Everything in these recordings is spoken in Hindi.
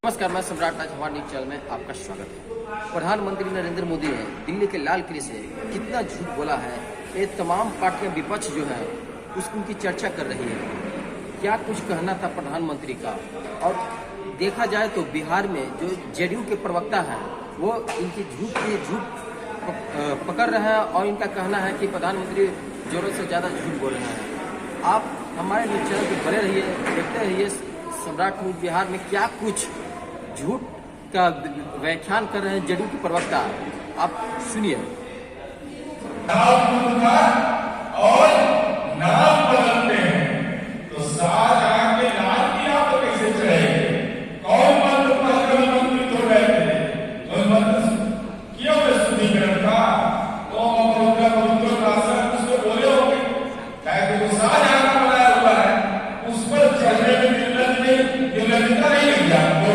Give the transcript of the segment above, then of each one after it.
नमस्कार, मैं सम्राट आज हमारे न्यूज चैनल में आपका स्वागत है। प्रधानमंत्री नरेंद्र मोदी ने दिल्ली के लाल किले से कितना झूठ बोला है, ये तमाम पार्टियां विपक्ष जो है उनकी चर्चा कर रही है। क्या कुछ कहना था प्रधानमंत्री का। और देखा जाए तो बिहार में जो जेडीयू के प्रवक्ता हैं वो इनकी झूठ पकड़ रहे हैं और इनका कहना है कि प्रधानमंत्री जरूरत से ज़्यादा झूठ बोल रहे हैं। आप हमारे न्यूज चैनल पर बने रहिए, देखते रहिए सम्राट न्यूज बिहार में क्या कुछ झूठ का व्याख्यान कर रहे हैं जेडीयू के प्रवक्ता। आप सुनिए। और नाम बदलते हैं तो शाहजहां के लाल किला पर कैसे चढ़े? कौन मंत्री तो रहते तो मंत्र किया शुद्धिकरण का तो उसको बोले होंगे तो शाहजहां का बनाया हुआ है, उस पर चढ़ने में दिललता नहीं लगी आपको,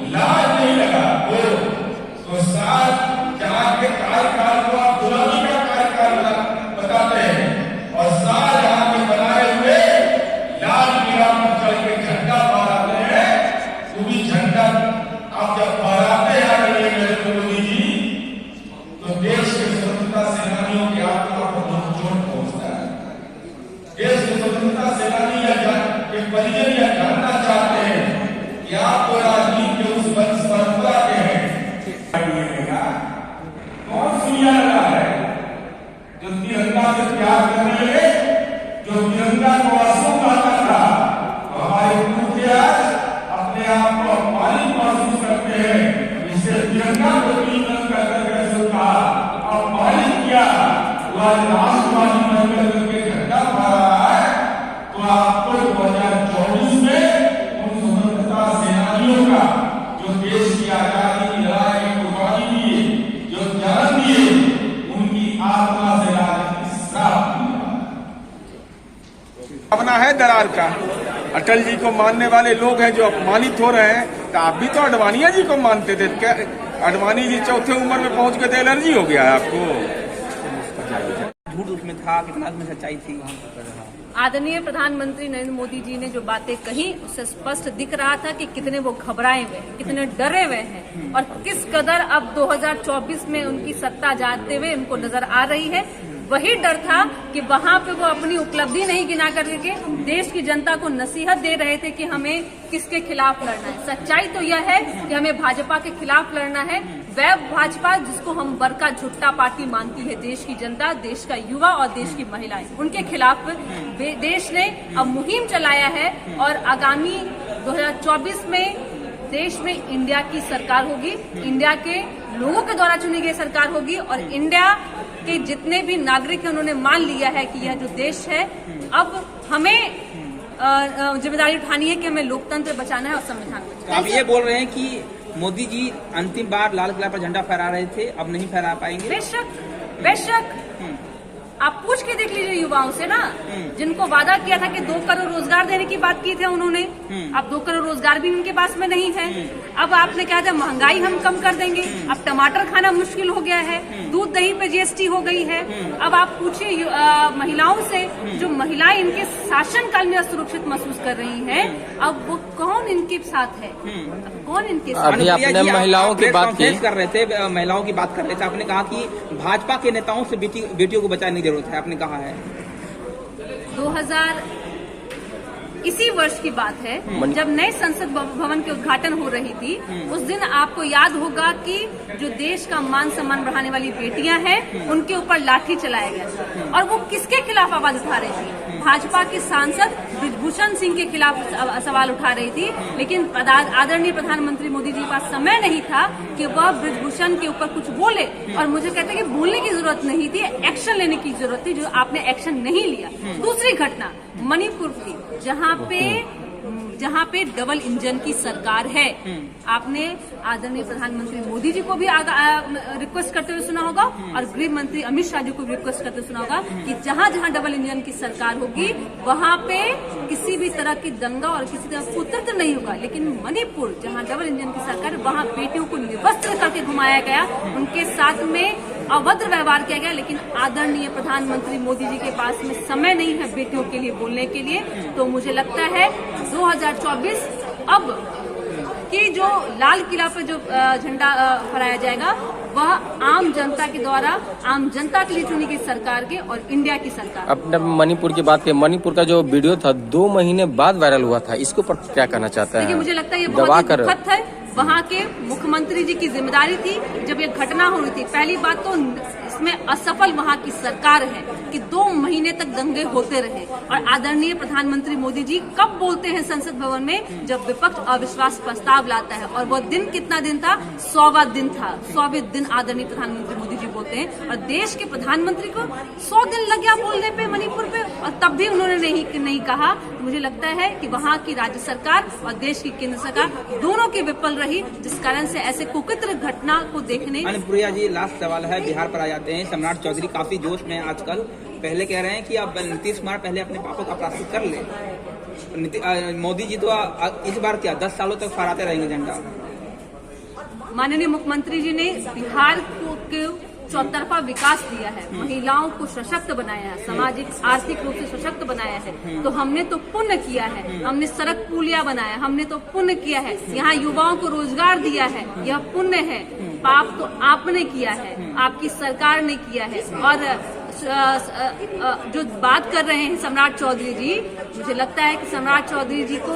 लाज नहीं लगा तो शाहजहां के कार्यकाल को आप गुलामी का कार्यकाल बताते हैं और शाहजहां के बनाए हुए लाल किला पर चढ़ के झंडा फहराते हैं। वो भी झंडा आप जब फहराते हैं नरेंद्र मोदी जी तो देश के स्वतंत्रता सेनानियों की आत्मा को बहुत चोट पहुंचता है। देश के स्वतंत्रता सेनानी के परिजन यह जानना चाहते हैं कि आप तो राजनीति के उस परंपरा के हैं। कौन सुनिया लगा है जो तिरंगा से प्यार करने लगे, जो तिरंगा को अशुभ कहता था। हमारे मुखिया अपने आप को अपमानित महसूस करते हैं, इससे तिरंगा को अशुभ कहा, अपमानित किया। राष्ट्रवादी बनकर के झंडा फहरा है तो आपको 2024 में उन स्वतंत्रता सेनानियों का जो देश की आजादी की लड़ाई में कुर्बानी दिए, जो जान दिए, उनकी आत्मा से भावना है दरार का। अटल जी को मानने वाले लोग हैं जो अपमानित हो रहे हैं, तो आप भी तो अडवाणी जी को मानते थे। क्या अडवाणी जी चौथे उम्र में पहुंच के तो एलर्जी हो गया है आपको? झूठ उसमें था, कितना उसमें सच्चाई थी। आदरणीय प्रधानमंत्री नरेंद्र मोदी जी ने जो बातें कही उससे स्पष्ट दिख रहा था कि कितने वो घबराए हुए हैं, कितने डरे हुए हैं और किस कदर अब 2024 में उनकी सत्ता जाते हुए उनको नजर आ रही है। वही डर था कि वहां पे वो अपनी उपलब्धि नहीं गिना करके देश की जनता को नसीहत दे रहे थे कि हमें किसके खिलाफ लड़ना है। सच्चाई तो यह है कि हमें भाजपा के खिलाफ लड़ना है। वह भाजपा जिसको हम बड़का झुट्टा पार्टी मानती है देश की जनता, देश का युवा और देश की महिलाएं, उनके खिलाफ देश ने अब मुहिम चलाया है और आगामी 2024 में देश में इंडिया की सरकार होगी, इंडिया के लोगों के द्वारा चुनी गई सरकार होगी और इंडिया के जितने भी नागरिक हैं उन्होंने मान लिया है कि यह जो देश है अब हमें जिम्मेदारी उठानी है कि हमें लोकतंत्र बचाना है और संविधान बचाना है। आप ये बोल रहे हैं कि मोदी जी अंतिम बार लाल किला पर झंडा फहरा रहे थे, अब नहीं फहरा पाएंगे? बेशक आप पूछ के देख लीजिए युवाओं से ना, जिनको वादा किया था कि 2 करोड़ रोजगार देने की बात की थी उन्होंने, अब 2 करोड़ रोजगार भी उनके पास में नहीं है। अब आपने कहा था महंगाई हम कम कर देंगे, अब टमाटर खाना मुश्किल हो गया है, दूध दही पे जीएसटी हो गई है। अब आप पूछिए महिलाओं से, जो महिलाएं इनके शासन काल में असुरक्षित महसूस कर रही हैं, अब वो कौन इनके साथ है, कौन इनके साथ? अभी आपने महिलाओं की बात कर रहे थे, महिलाओं की बात कर रहे थे, आपने कहा कि भाजपा के नेताओं से बेटियों को बचाने की जरूरत है, आपने कहा है। 2000 इसी वर्ष की बात है जब नए संसद भवन के उद्घाटन हो रही थी, उस दिन आपको याद होगा कि जो देश का मान सम्मान बढ़ाने वाली बेटियां हैं उनके ऊपर लाठी चलाया गया और वो किसके खिलाफ आवाज उठा रही थी? भाजपा के सांसद ब्रिजभूषण सिंह के खिलाफ सवाल उठा रही थी। लेकिन आदरणीय प्रधानमंत्री मोदी जी के पास समय नहीं था कि वह ब्रिजभूषण के ऊपर कुछ बोले और मुझे कहते हैं कि बोलने की जरूरत नहीं थी, एक्शन लेने की जरूरत थी, जो आपने एक्शन नहीं लिया। दूसरी घटना मणिपुर की, जहाँ पे डबल इंजन की सरकार है, आपने आदरणीय प्रधानमंत्री मोदी जी को भी रिक्वेस्ट करते हुए सुना होगा और गृह मंत्री अमित शाह जी को भी रिक्वेस्ट करते हुए सुना होगा कि जहाँ जहाँ डबल इंजन की सरकार होगी वहाँ पे किसी भी तरह की दंगा और किसी तरह कुतंत्र नहीं होगा। लेकिन मणिपुर जहाँ डबल इंजन की सरकार है वहाँ बेटियों को निर्वस्त्र करके घुमाया गया, उनके साथ में अभद्र व्यवहार किया गया। लेकिन आदरणीय प्रधानमंत्री मोदी जी के पास में समय नहीं है बेटियों के लिए बोलने के लिए। तो मुझे लगता है 2024 अब कि जो लाल किला पे जो झंडा फहराया जाएगा वह आम जनता के द्वारा, आम जनता के लिए चुनी गई सरकार के और इंडिया की सरकार। अपने मणिपुर की बात करें, मणिपुर का जो वीडियो था 2 महीने बाद वायरल हुआ था, इसके ऊपर क्या कहना चाहते हैं? देखिए, मुझे लगता है ये बहुत ही दुखद है। वहाँ के मुख्यमंत्री जी की जिम्मेदारी थी जब ये घटना हो रही थी। पहली बात तो इसमें असफल वहाँ की सरकार है कि 2 महीने तक दंगे होते रहे। और आदरणीय प्रधानमंत्री मोदी जी कब बोलते हैं संसद भवन में, जब विपक्ष अविश्वास प्रस्ताव लाता है, और वो दिन कितना दिन था? 100वां दिन था। 100वें दिन आदरणीय प्रधानमंत्री मोदी जी बोलते हैं, और देश के प्रधानमंत्री को 100 दिन लग गया बोलने पे मणिपुर पे, और तब भी उन्होंने नहीं कहा। तो मुझे लगता है कि वहाँ की राज्य सरकार और देश की केंद्र सरकार दोनों की विफल रही, जिस कारण से ऐसे कुकृत्य घटना को देखने। अनुप्रिया जी, लास्ट सवाल है, बिहार पर आ जाते हैं। सम्राट चौधरी काफी जोश में है आजकल। पहले कह रहे हैं कि अब नीतीश कुमार पहले अपने पापों का प्रायश्चित कर ले। मोदी जी तो इस बार क्या 10 सालों तक फहराते रहेंगे झंडा? माननीय मुख्यमंत्री जी ने बिहार को चौतरफा विकास दिया है, महिलाओं को सशक्त बनाया है, सामाजिक आर्थिक रूप से सशक्त बनाया है। तो हमने तो पुण्य किया है, हमने सड़क पुलिया बनाया, हमने तो पुण्य किया है। यहाँ युवाओं को रोजगार दिया है, यह पुण्य है। पाप तो आपने किया है, आपकी सरकार ने किया है। और जो बात कर रहे हैं सम्राट चौधरी जी, मुझे लगता है कि सम्राट चौधरी जी को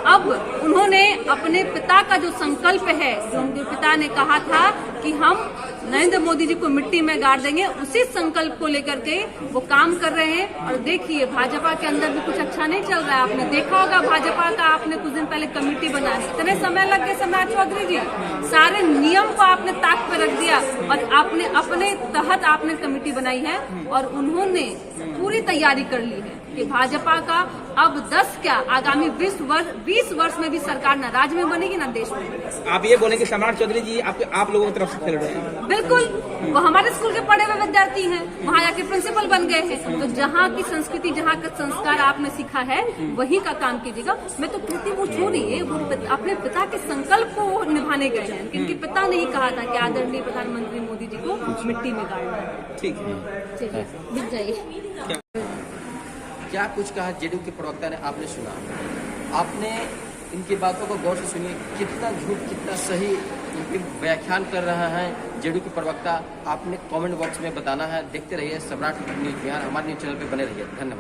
अब उन्होंने अपने पिता का जो संकल्प है, जो उनके पिता ने कहा था कि हम नरेंद्र मोदी जी को मिट्टी में गाड़ देंगे, उसी संकल्प को लेकर के वो काम कर रहे हैं। और देखिए, भाजपा के अंदर भी कुछ अच्छा नहीं चल रहा है। आपने देखा होगा भाजपा का, आपने कुछ दिन पहले कमेटी बनाया, इतने समय लग गए सम्राट चौधरी जी, सारे नियम को आपने ताक पे रख दिया, और आपने अपने तहत आपने कमेटी बनाई है, और उन्होंने पूरी तैयारी कर ली है कि भाजपा का अब 10 क्या आगामी 20 वर्ष में भी सरकार न राज्य में बनेगी न देश में। आप ये बोले कि सम्राट चौधरी जी आप लोगों की तरफ से खेल रहे हैं? बिल्कुल, वो हमारे स्कूल के पढ़े हुए विद्यार्थी हैं, वहाँ जाके प्रिंसिपल बन गए हैं। तो जहाँ की संस्कृति, जहाँ का संस्कार आपने सीखा है, वही का काम कीजिएगा। मैं तो कहती वो छोड़िए, वो अपने पिता के संकल्प को निभाने गए हैं, क्योंकि पिता ने ही कहा था कि आदरणीय प्रधानमंत्री मोदी जी को मिट्टी में गाड़ना है। ठीक है, चलिए मिल जाइए। क्या कुछ कहा जेडीयू के प्रवक्ता ने, आपने सुना, आपने इनकी बातों को गौर से सुनिए, कितना झूठ कितना सही इनके व्याख्यान कर रहे हैं जेडीयू के प्रवक्ता। आपने कमेंट बॉक्स में बताना है। देखते रहिए सम्राट न्यूज बिहार, हमारे न्यूज चैनल पे बने रहिए। धन्यवाद।